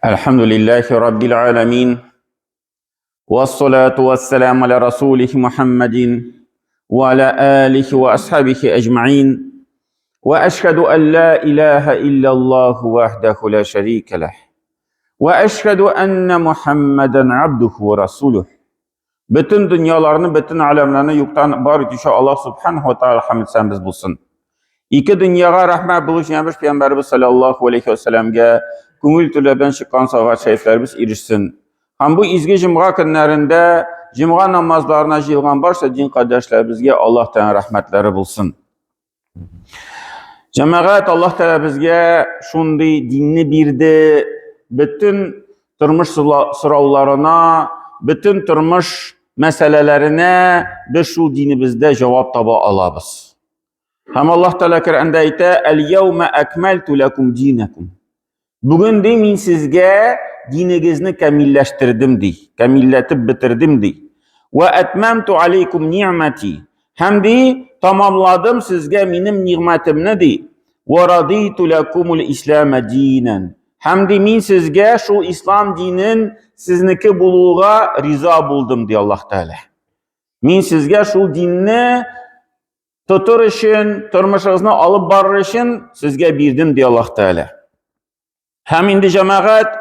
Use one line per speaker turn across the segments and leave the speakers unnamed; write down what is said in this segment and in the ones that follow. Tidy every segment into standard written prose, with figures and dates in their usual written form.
Elhamdülillahi Rabbil alemin. Vessalatu vesselamu ala Rasulih Muhammedin ve ala alihi ve ashabihi ecma'in. Ve eşhedü en la ilahe illallah vahdehu la şerike leh. Ve eşhedü enne Muhammeden abduhu ve rasuluh. Bütün dünyalarını, bütün alemlerini yoktan var etişe Allah subhanahu wa ta'ala hamd sen biz bulsun. İki dünyaya rahmet buluş yemiş Peygamberimiz sallallahu aleyhi ve sellem'e көңіл түләбен шыққан сауға шәйіфлеріміз ирішсін. Ham bu izgi cimğa günlərində cimğa namazlarına jıyılğan barsa din qardaşlarımızga Allah Teala rahmetleri bulsun. Cemaat Allah Teala bizge şunday dinni birdi, bütün turmuş soravlarına, bütün turmuş meselelerine biz şu dinimizde cevap taba alabız. Ham Allah Teala Kur'an'da ayta: "El-yevme ekmeltu lekum dinakum." Bugün de min sizge dininizni kamilleştirdim di, kamilletip bitirdim di. Ve etmemtu aleykum ni'meti. Hem de tamamladım sizge minim nimetimni di. Ve raditu lekumul islame dinen. Hem de min sizge şu İslam dinin sizniki buluğa riza buldum di Allah Teala. Min sizge şu dinni tutur için, turmuşunuzni alıp barır için sizge birdim di Allah Teala. Hem indi cemaat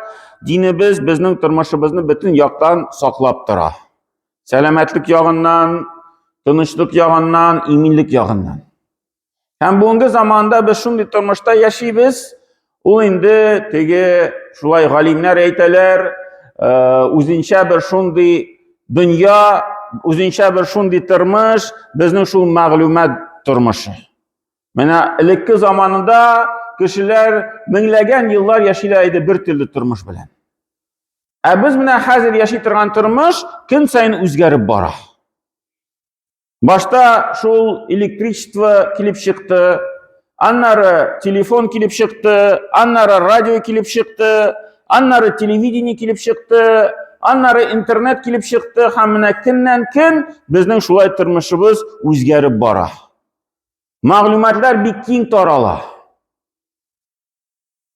dinimiz bizning turmushimizni bütün yoqdan saqlab tura. Salomatlik yog'idan, tinchlik yog'idan, iminlik yog'idan. Hem bugungi zamonda biz shunday turmushda yashaymiz. U endi tegi shulay g'alimlar aytalar, o'zincha bir shunday dunyo, o'zincha bir shunday turmush, bizning shu ma'lumot turmushi. Mana ilki zamonida kişiler minglegen yıllar yaşaylaydı bir türlü turmuş bilen. Biz buna hazır yaşaytırgan turmuş gün sayın o'zgarib bora. Başta şu elektrичество kilip çıktı, anları telefon kilip çıktı, anları radyo kilip çıktı, anları televidение kilip çıktı, anları internet kilip çıktı. Hamına kinden kin bizning şulay turmushimiz o'zgarib bora. Ma'lumotlar bir keng tarala.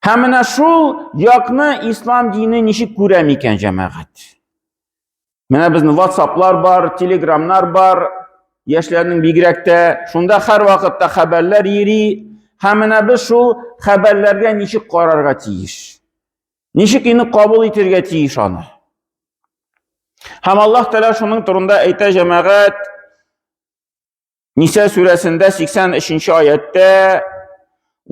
Hamına şu yakını İslam dini nişik görəm ikən cemaat. Mana bizning WhatsApp'lar var, Telegram'lar var. Yaşlarının bigrekte, şunda her vakitte haberler yeri. Hamına biz şu haberlerge nişik qararga tiyiş. Nişik ini qabul etirge tiyiş onu. Ham Allah Teala şunun turunda ayta cemaat. Nisa suresinde 83. ayette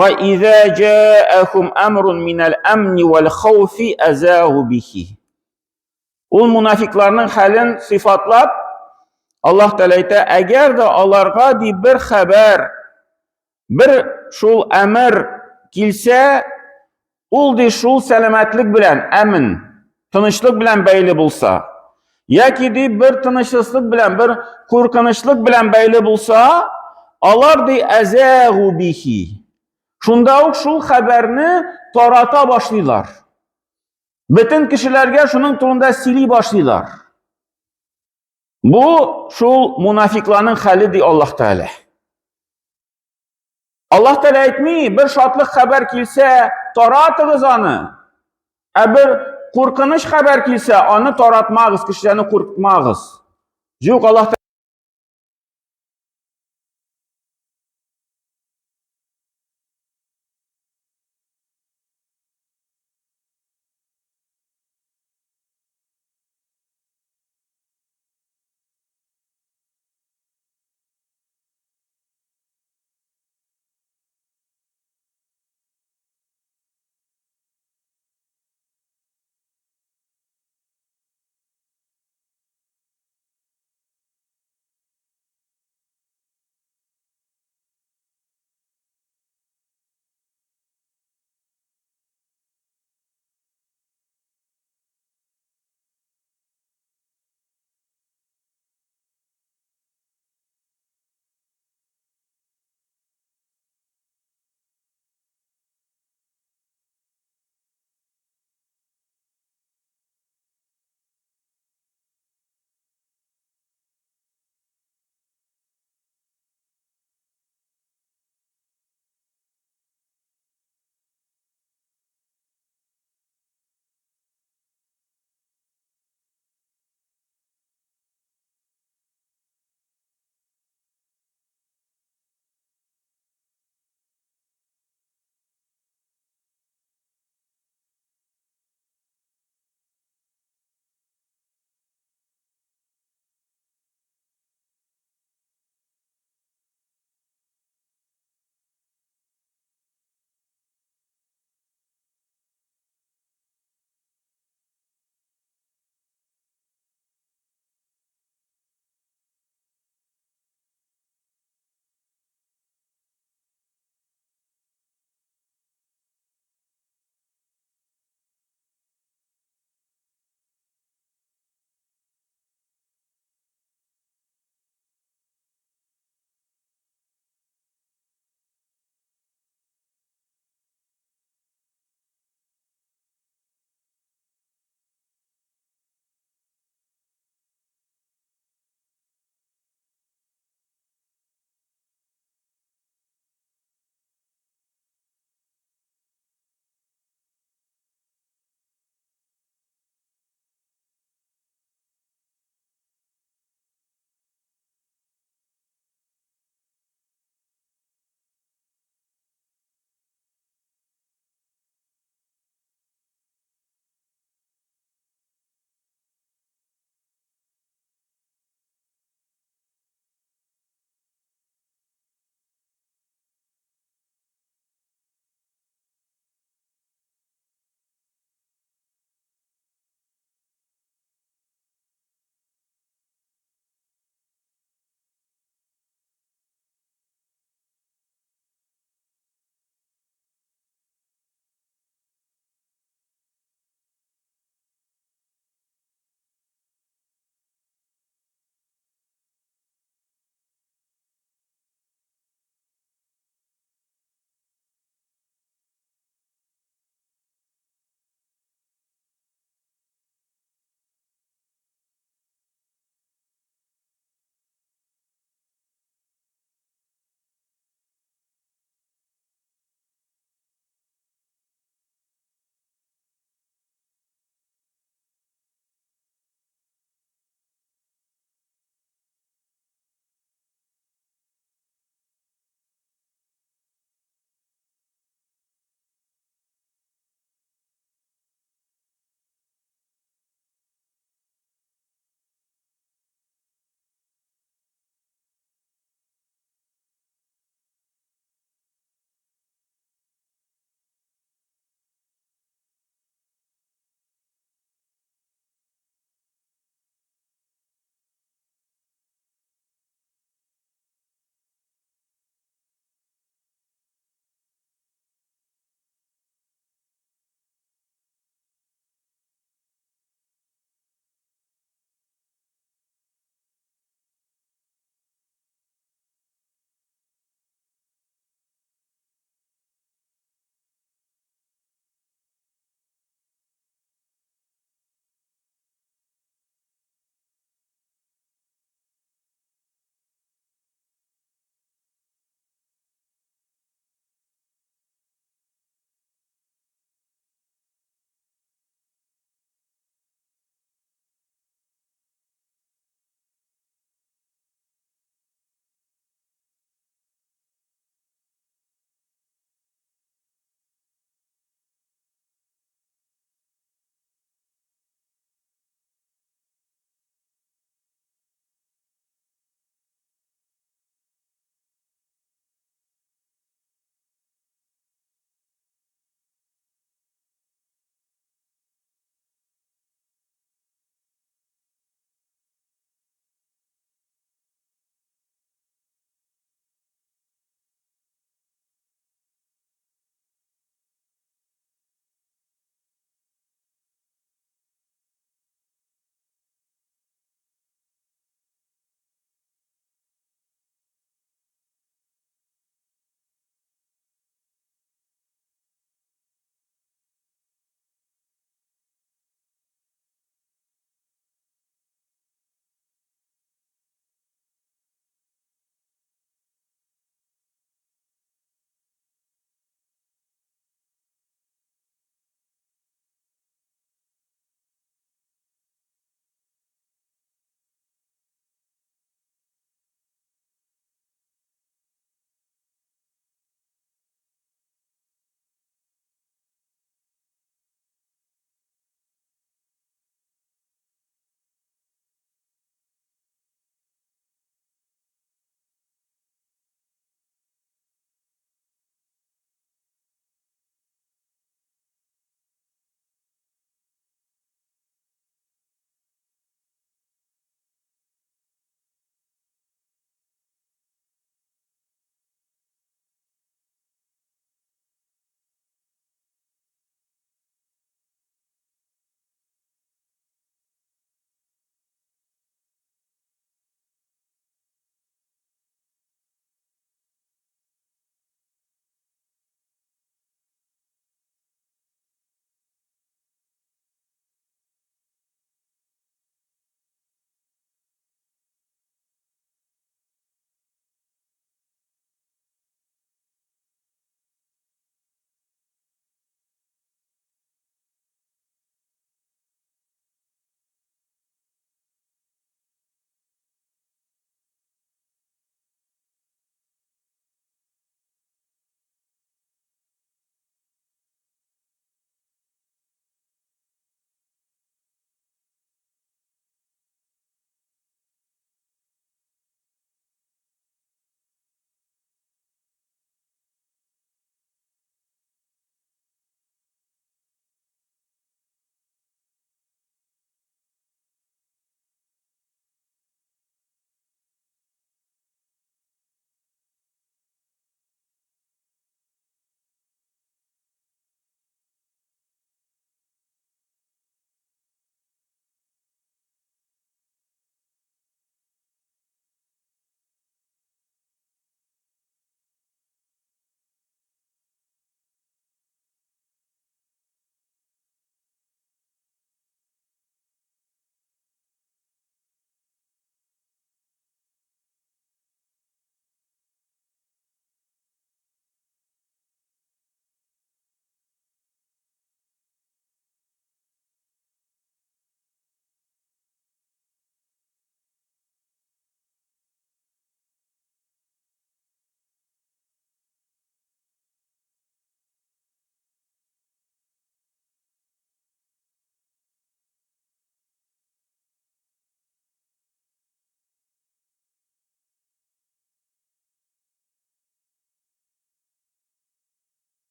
وَإِذَا جَاءَهُمْ أَمْرٌ مِنَ الْأَمْنِ وَالْخَوْفِ أَذَاعُوا بِهِ. O münafıkların halin sıfatlap Allah Teala ayta: eğer de onlarga bir haber, bir şul emir kilse, ol de şul selametlik bilen, emin, tinchlik bilen beyli bulsa, ya ki de bir tinchlik bilen, bir korkunçlik bilen beyli bulsa, onlar de أَذَاعُوا بِهِ. Şunda o şu haberini tarata başlayırlar. Bütün kişilerge şunun turunda sili başlayırlar. Bu şu münafıkların hali di Allah Teala. Allah Teala etmi bir şatlık haber kilse taratığız onu. Bir korkunç haber kilse onu taratmağız, kişilerini korkutmağız. Yok Allah Teala